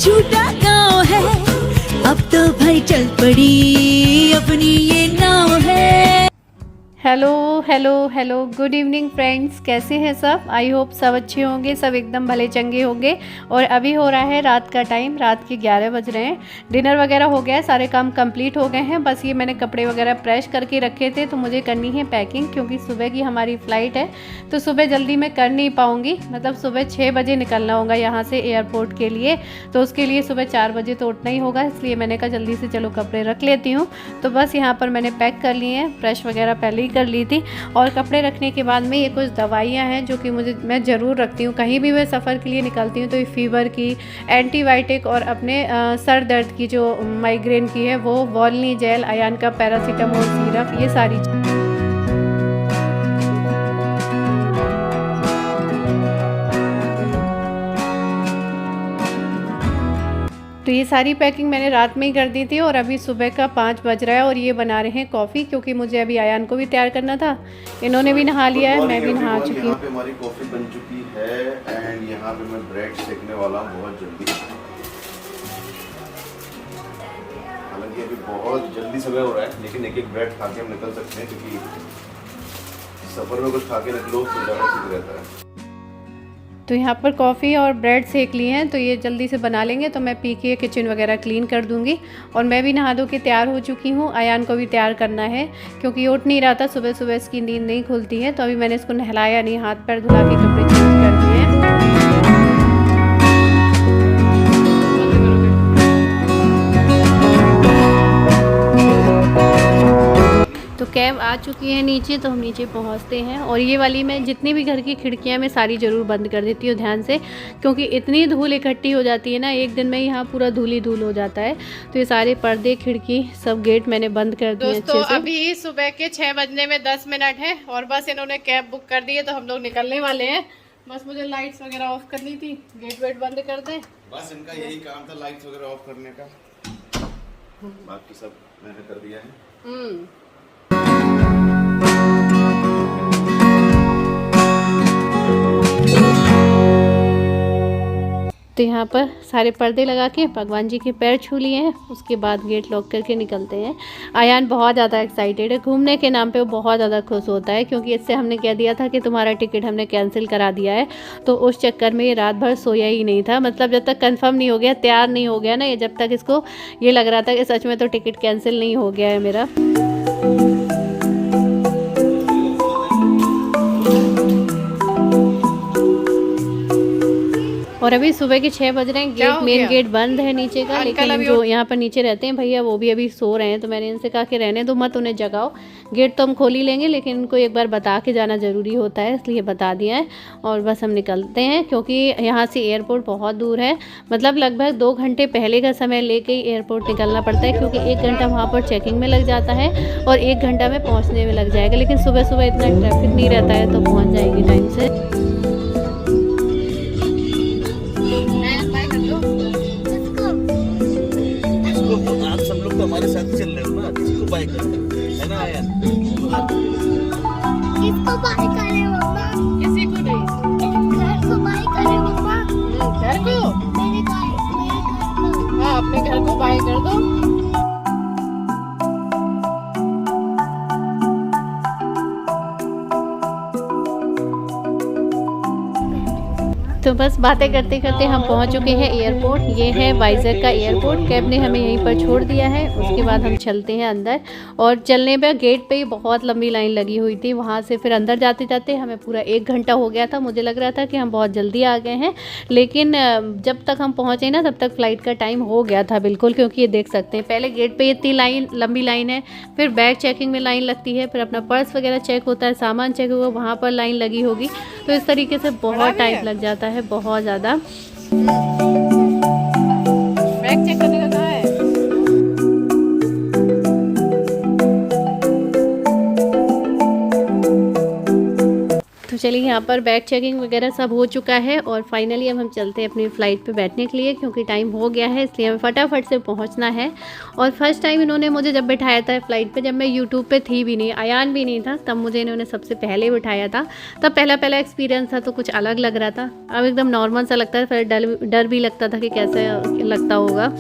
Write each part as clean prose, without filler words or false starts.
छोटा गांव है, अब तो भाई चल पड़ी अपनी ये नाव है। Hello hello hello, good evening friends, कैसे हैं सब। आई होप सब अच्छे होंगे, सब एकदम भले चंगे होंगे। और अभी हो रहा है रात का टाइम, रात के 11 बज रहे हैं। डिनर वगैरह हो गया है, सारे काम कंप्लीट हो गए हैं। बस ये मैंने कपड़े वगैरह प्रेस करके रखे थे, तो मुझे करनी है पैकिंग, क्योंकि सुबह की हमारी फ़्लाइट है। तो सुबह जल्दी मैं कर नहीं पाऊँगी, मतलब सुबह 6 बजे निकलना होगा यहाँ से एयरपोर्ट के लिए। तो उसके लिए सुबह 4 बजे तो उठना ही होगा, इसलिए मैंने कहा जल्दी से चलो कपड़े रख लेती हूँ। तो बस यहाँ पर मैंने पैक कर लिए हैं, प्रेस वगैरह पहले ही कर ली थी। और कपड़े रखने के बाद में ये कुछ दवाइयाँ हैं जो कि मैं ज़रूर रखती हूँ, कहीं भी मैं सफ़र के लिए निकलती हूँ। तो ये फीवर की, एंटीबायोटिक, और अपने सर दर्द की जो माइग्रेन की है वो वॉलनी जेल, अयान का पैरासीटामोल सिरप, ये सारी तो ये सारी पैकिंग मैंने रात में ही कर दी थी। और अभी सुबह का 5 बज रहा है और ये बना रहे हैं कॉफ़ी, क्योंकि मुझे अभी आयान को भी तैयार करना था। इन्होंने भी नहा लिया है, मैं भी नहा चुकी हूँ। यहाँ पे हमारी कॉफ़ी बन चुकी है एंड यहाँ पे मैं ब्रेड सेकने वाला हूँ बहुत जल्दी। हालांकि अभी बहुत जल्दी समय हो रहा है, लेकिन एक एक ब्रेड खा के हम निकल सकते हैं, क्योंकि सफ़र में कुछ खा के निकलो तो ज़्यादा ठीक रहता है। तो यहाँ पर कॉफ़ी और ब्रेड सेक लिए हैं, तो ये जल्दी से बना लेंगे। तो मैं पी के किचन वगैरह क्लीन कर दूँगी। और मैं भी नहा धो के तैयार हो चुकी हूँ। आयान को भी तैयार करना है, क्योंकि उठ नहीं रहा था, सुबह सुबह इसकी नींद नहीं खुलती है। तो अभी मैंने इसको नहलाया नहीं, हाथ पैर धुला के कपड़े चेंज कर दिए हैं। तो कैब आ चुकी है नीचे, तो हम नीचे पहुंचते हैं। और ये वाली मैं जितनी भी घर की खिड़कियां मैं सारी ज़रूर बंद कर देती हूँ ध्यान से, क्योंकि इतनी धूल इकट्ठी हो जाती है ना, एक दिन में यहाँ पूरा धूल ही धूल हो जाता है। तो ये सारे पर्दे, खिड़की, सब गेट मैंने बंद कर दिए अच्छे से। अभी सुबह के 6 बजने में 10 मिनट है और बस इन्होंने कैब बुक कर दी है, तो हम लोग निकलने वाले हैं। बस मुझे लाइट्स वगैरह ऑफ करनी थी, गेट वेट बंद कर दें। बस इनका यही काम था, लाइट्स वगैरह ऑफ करने का। बाकी सब मैंने कर दिया है। तो यहाँ पर सारे पर्दे लगा के भगवान जी के पैर छू लिए हैं, उसके बाद गेट लॉक करके निकलते हैं। आयान बहुत ज़्यादा एक्साइटेड है, घूमने के नाम पे वो बहुत ज़्यादा खुश होता है, क्योंकि इससे हमने कह दिया था कि तुम्हारा टिकट हमने कैंसिल करा दिया है। तो उस चक्कर में ये रात भर सोया ही नहीं था, मतलब जब तक कंफर्म नहीं हो गया, तैयार नहीं हो गया ना ये, जब तक इसको ये लग रहा था कि सच में तो टिकट कैंसिल नहीं हो गया है मेरा। और अभी सुबह के 6 बज रहे हैं, गेट मेन गेट बंद है नीचे का, लेकिन जो यहाँ पर नीचे रहते हैं भैया वो भी अभी सो रहे हैं। तो मैंने इनसे कहा कि रहने दो, मत उन्हें जगाओ। गेट तो हम खोल ही लेंगे, लेकिन इनको एक बार बता के जाना ज़रूरी होता है, इसलिए बता दिया है। और बस हम निकलते हैं, क्योंकि यहाँ से एयरपोर्ट बहुत दूर है, मतलब लगभग 2 घंटे पहले का समय लेके एयरपोर्ट निकलना पड़ता है, क्योंकि 1 घंटा वहाँ पर चेकिंग में लग जाता है और 1 घंटा में पहुँचने में लग जाएगा। लेकिन सुबह सुबह इतना ट्रैफिक नहीं रहता है, तो पहुँच जाएगी टाइम से। हमारे साथ चल रहे हो ना, किसको बाय कर है ना आयन? किसको बाय करे मम्मा? किसी को नहीं, घर को बाय करे मम्मा। घर को, मेरे घर को। हाँ अपने घर को बाय कर दो। तो बस बातें करते करते हम पहुंच चुके हैं एयरपोर्ट। ये है वाइजर का एयरपोर्ट। कैब ने हमें यहीं पर छोड़ दिया है, उसके बाद हम चलते हैं अंदर। और चलने पर गेट पे ही बहुत लंबी लाइन लगी हुई थी, वहाँ से फिर अंदर जाते जाते हमें पूरा 1 घंटा हो गया था। मुझे लग रहा था कि हम बहुत जल्दी आ गए हैं, लेकिन जब तक हम पहुँचे ना तब तक फ़्लाइट का टाइम हो गया था बिल्कुल। क्योंकि ये देख सकते हैं, पहले गेट पर इतनी लंबी लाइन है, फिर बैग चेकिंग में लाइन लगती है, फिर अपना पर्स वगैरह चेक होता है, सामान चेक होगा, वहाँ पर लाइन लगी होगी। तो इस तरीके से बहुत टाइम लग जाता है, बहुत ज़्यादा। बैग चेक करने का कहाँ है? तो चलिए यहाँ पर बैग चेकिंग वगैरह सब हो चुका है और फाइनली अब हम चलते हैं अपनी फ़्लाइट पे बैठने के लिए, क्योंकि टाइम हो गया है, इसलिए हमें फटाफट से पहुँचना है। और फर्स्ट टाइम इन्होंने मुझे जब बैठाया था फ़्लाइट पे, जब मैं यूट्यूब पे थी भी नहीं, अयान भी नहीं था, तब मुझे इन्होंने सबसे पहले बैठाया था। तब पहला एक्सपीरियंस था तो कुछ अलग लग रहा था। अब एकदम नॉर्मल सा लगता है, फिर डर भी लगता था कि कैसे लगता होगा।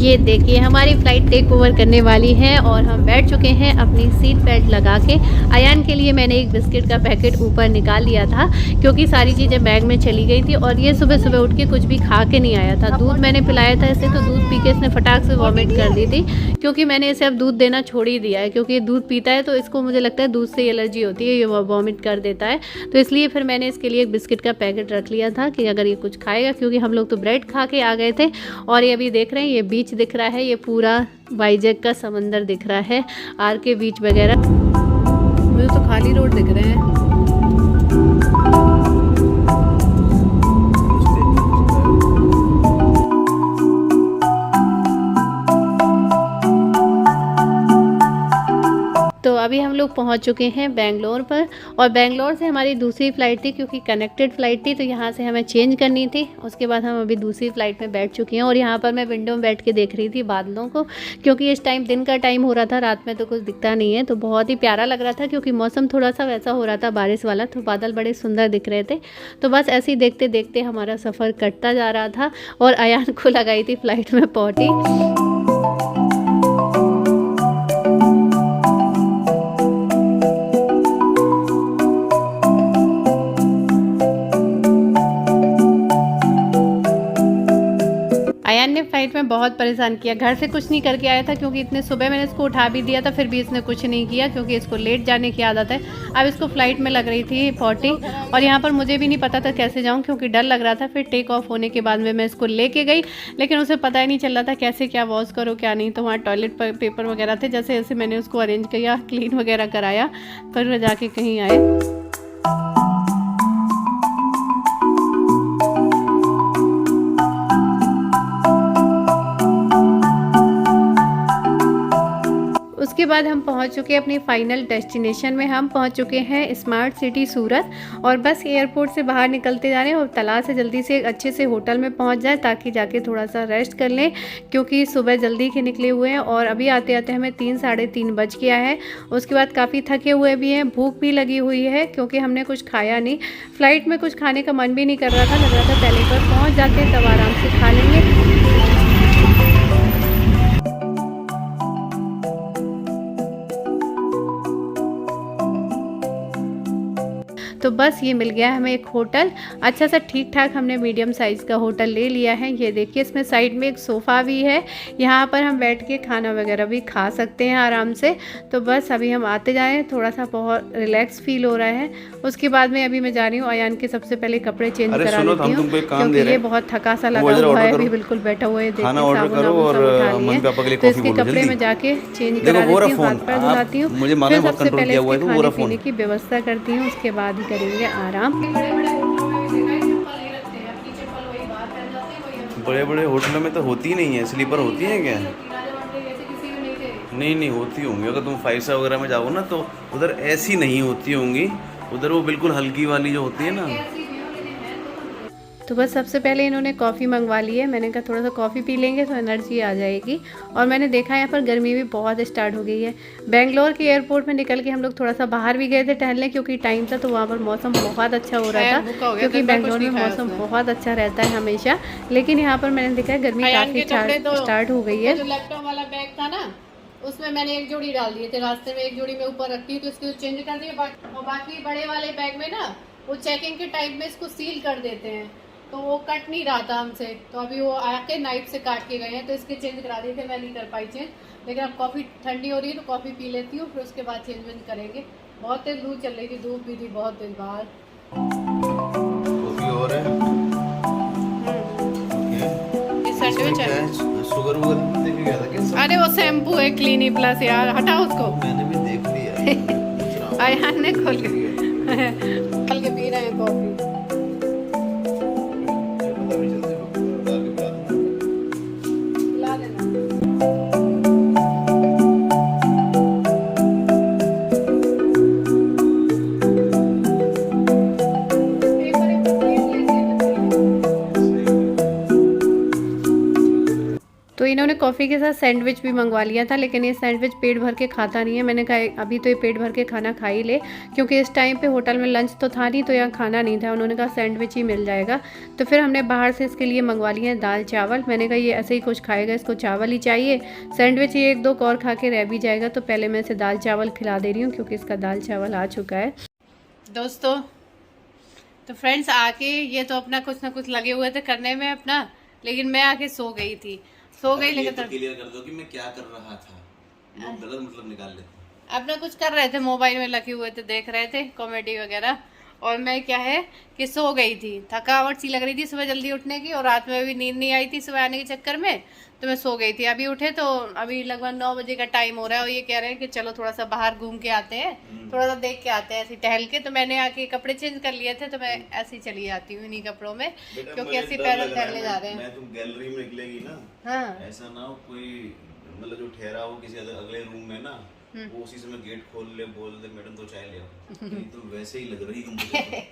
ये देखिए हमारी फ़्लाइट टेक ओवर करने वाली है और हम बैठ चुके हैं अपनी सीट बेल्ट लगा के। अयान के लिए मैंने एक बिस्किट का पैकेट ऊपर निकाल लिया था, क्योंकि सारी चीज़ें बैग में चली गई थी और ये सुबह सुबह उठ के कुछ भी खा के नहीं आया था। दूध मैंने पिलाया था इसे, तो दूध पी के इसने फटाक से वॉमिट कर दी थी, क्योंकि मैंने इसे अब दूध देना छोड़ ही दिया है, क्योंकि ये दूध पीता है तो इसको मुझे लगता है दूध से एलर्जी होती है, ये वॉमिट कर देता है। तो इसलिए फिर मैंने इसके लिए एक बिस्किट का पैकेट रख लिया था कि अगर ये कुछ खाएगा, क्योंकि हम लोग तो ब्रेड खा के आ गए थे। और ये अभी देख रहे हैं, ये बीच दिख रहा है, ये पूरा वाइजैक का समंदर दिख रहा है, आर के बीच वगैरह। मुझे तो खाली रोड दिख रहे हैं। तो अभी हम लोग पहुंच चुके हैं बेंगलोर पर, और बेंगलोर से हमारी दूसरी फ़्लाइट थी, क्योंकि कनेक्टेड फ़्लाइट थी, तो यहाँ से हमें चेंज करनी थी। उसके बाद हम अभी दूसरी फ़्लाइट में बैठ चुके हैं और यहाँ पर मैं विंडो में बैठ के देख रही थी बादलों को, क्योंकि इस टाइम दिन का टाइम हो रहा था, रात में तो कुछ दिखता नहीं है। तो बहुत ही प्यारा लग रहा था, क्योंकि मौसम थोड़ा सा वैसा हो रहा था बारिश वाला, तो बादल बड़े सुंदर दिख रहे थे। तो बस ऐसे ही देखते देखते हमारा सफ़र कटता जा रहा था और अयान को लगाई थी फ़्लाइट में पॉटी। अयान ने फ़्लाइट में बहुत परेशान किया, घर से कुछ नहीं करके आया था, क्योंकि इतने सुबह मैंने इसको उठा भी दिया था, फिर भी इसने कुछ नहीं किया, क्योंकि इसको लेट जाने की आदत है। अब इसको फ़्लाइट में लग रही थी 40, और यहाँ पर मुझे भी नहीं पता था कैसे जाऊँ, क्योंकि डर लग रहा था। फिर टेक ऑफ होने के बाद में मैं इसको लेके गई, लेकिन उसे पता ही नहीं चल रहा था कैसे क्या वॉश करो क्या नहीं। तो वहाँ टॉयलेट पेपर वगैरह थे, जैसे जैसे मैंने उसको अरेंज किया, क्लीन वगैरह कराया, फिर जाके कहीं आए। उसके बाद हम पहुंच चुके हैं अपनी फाइनल डेस्टिनेशन में। हम पहुंच चुके हैं स्मार्ट सिटी सूरत, और बस एयरपोर्ट से बाहर निकलते जा रहे हैं और तला से जल्दी से अच्छे से होटल में पहुंच जाए, ताकि जाके थोड़ा सा रेस्ट कर लें, क्योंकि सुबह जल्दी के निकले हुए हैं और अभी आते आते हमें 3 साढ़े 3 बज गया है। उसके बाद काफ़ी थके हुए भी हैं, भूख भी लगी हुई है, क्योंकि हमने कुछ खाया नहीं। फ़्लाइट में कुछ खाने का मन भी नहीं कर रहा था, लग रहा था पहले पर पहुँच जाते हैं तब आराम से खा लेंगे। तो बस ये मिल गया हमें एक होटल, अच्छा सा ठीक ठाक हमने मीडियम साइज़ का होटल ले लिया है। ये देखिए इसमें साइड में एक सोफ़ा भी है, यहाँ पर हम बैठ के खाना वगैरह भी खा सकते हैं आराम से। तो बस अभी हम आते जाएँ, थोड़ा सा बहुत रिलैक्स फील हो रहा है। उसके बाद में अभी मैं जा रही हूँ अयान के सबसे पहले कपड़े चेंज करा लेती हूँ, क्योंकि ये बहुत थका सा लगा हुआ है, अभी बिल्कुल बैठा हुआ है। देखिए तो इसके कपड़े में जाके चेंज करा लेती हूँ, हाथ पैर धुलाती हूँ, फिर सबसे पहले इसके खाने पीने की व्यवस्था करती हूँ, उसके बाद ही करेंगे आराम। बड़े बड़े होटलों में तो होती ही नहीं है, स्लीपर होती है क्या? नहीं होती होंगी। अगर तुम 5 स्टार वगैरह में जाओ ना, तो उधर ऐसी नहीं होती होंगी, उधर वो बिल्कुल हल्की वाली जो होती है ना। तो बस सबसे पहले इन्होंने कॉफ़ी मंगवा ली है, मैंने कहा थोड़ा सा कॉफ़ी पी लेंगे तो एनर्जी आ जाएगी। और मैंने देखा यहाँ पर गर्मी भी बहुत स्टार्ट हो गई है। बेंगलोर के एयरपोर्ट में निकल के हम लोग थोड़ा सा बाहर भी गए थे टहलने, क्योंकि टाइम था, तो वहाँ पर मौसम बहुत अच्छा हो रहा था, क्योंकि बेंगलोर में मौसम बहुत अच्छा रहता है हमेशा। लेकिन यहाँ पर मैंने देखा है गर्मी काफ़ी स्टार्ट हो गई है। जो लैपटॉप वाला बैग था ना, उसमें मैंने एक जोड़ी डाल दिए थे, रास्ते में एक जोड़ी में ऊपर रखती हूँ, तो इसको चेंज कर दिए। और बाकी बड़े वाले बैग में ना, वो चेकिंग के टाइम में इसको सील कर देते हैं, तो वो कट नहीं रहा था हमसे, तो अभी वो आके नाइफ से काट के गए हैं, तो इसके चेंज करा दिए थे, मैं नहीं कर पाई चेंज। लेकिन अब कॉफ़ी ठंडी हो रही है तो कॉफ़ी पी लेती हूँ, फिर उसके बाद चेंज वेंज करेंगे। बहुत तेज लू चल रही थी, धूप भी थी बहुत तेज बाहर। और है सैंडविच है, शुगर वगैरह देख गया था क्या? अरे वो शैम्पू है क्लीनी प्लस, यार हटाओ उसको। मैंने भी देख लिया। अयान ने खोल के पी रहे हैं कॉफ़ी। तो इन्होंने कॉफ़ी के साथ सैंडविच भी मंगवा लिया था, लेकिन ये सैंडविच पेट भर के खाता नहीं है। मैंने कहा अभी तो ये पेट भर के खाना खा ही ले, क्योंकि इस टाइम पे होटल में लंच तो था नहीं, तो यहाँ खाना नहीं था। उन्होंने कहा सैंडविच ही मिल जाएगा। तो फिर हमने बाहर से इसके लिए मंगवा लिए हैं दाल चावल। मैंने कहा ये ऐसे ही कुछ खाएगा, इसको चावल ही चाहिए, सैंडविच ये 1-2 और खा के रह भी जाएगा। तो पहले मैं इसे दाल चावल खिला दे रही हूँ, क्योंकि इसका दाल चावल आ चुका है। दोस्तों तो फ्रेंड्स आके ये तो अपना कुछ ना कुछ लगे हुए थे करने में अपना, लेकिन मैं आके सो गई थी। लेकिन तो क्लियर कर दो कि मैं क्या कर रहा था, लोग गलत मतलब निकाल लेते। अपना कुछ कर रहे थे, मोबाइल में लगे हुए थे, देख रहे थे कॉमेडी वगैरह, और मैं क्या है कि सो गई थी। थकावट सी लग रही थी सुबह जल्दी उठने की, और रात में भी नींद नहीं आई थी सुबह आने के चक्कर में, तो मैं सो गई थी। अभी उठे तो अभी लगभग 9 बजे का टाइम हो रहा है, और ये कह रहे हैं कि चलो थोड़ा सा बाहर घूम के आते हैं, थोड़ा सा देख के आते हैं ऐसे टहल के। तो मैंने आके कपड़े चेंज कर लिए थे, तो मैं ऐसे ही चली जाती हूँ इन्हीं कपड़ों में, क्योंकि ऐसे पैदल टहलने जा रहे हैं। तुम गैलरी में निकलेगी ना, हाँ ऐसा ना हो कोई मतलब जो ठहरा हो किसी अगले रूम में ना, वो उसी समय गेट खोल ले, बोल दे मैडम तो चाय ले आओ। ये तो वैसे ही लग रही है मुझे।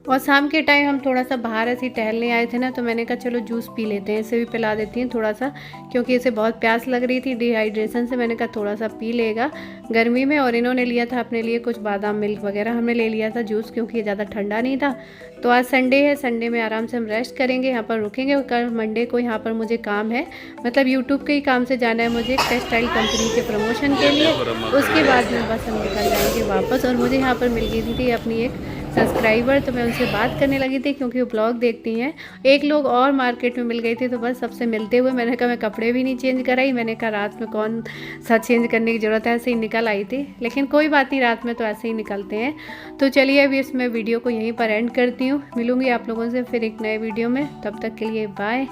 और शाम के टाइम हम थोड़ा सा बाहर ऐसे टहलने आए थे ना, तो मैंने कहा चलो जूस पी लेते हैं, इसे भी पिला देती हैं थोड़ा सा, क्योंकि इसे बहुत प्यास लग रही थी डिहाइड्रेशन से। मैंने कहा थोड़ा सा पी लेगा गर्मी में। और इन्होंने लिया था अपने लिए कुछ बादाम मिल्क वगैरह, हमने ले लिया था जूस, क्योंकि ये ज़्यादा ठंडा नहीं था। तो आज संडे है, संडे में आराम से हम रेस्ट करेंगे, यहाँ पर रुकेंगे। कल मंडे को यहाँ पर मुझे काम है, मतलब यूट्यूब के ही काम से जाना है मुझे, एक टेक्सटाइल कंपनी के प्रमोशन के लिए। उसके बाद में बस हम निकल जाएंगे वापस। और मुझे यहाँ पर मिल गई थी अपनी एक सब्सक्राइबर, तो मैं उनसे बात करने लगी थी, क्योंकि वो ब्लॉग देखती हैं। एक लोग और मार्केट में मिल गई थी, तो बस सबसे मिलते हुए मैंने कहा मैं कपड़े भी नहीं चेंज कराई। मैंने कहा रात में कौन सा चेंज करने की ज़रूरत है, ऐसे ही निकल आई थी। लेकिन कोई बात नहीं, रात में तो ऐसे ही निकलते हैं। तो चलिए अभी इसमें वीडियो को यहीं पर एंड करती हूँ। मिलूँगी आप लोगों से फिर एक नए वीडियो में, तब तक के लिए bye,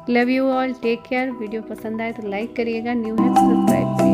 love you all, take care. Video पसंद आए तो लाइक करिएगा, न्यू है तो सब्सक्राइब।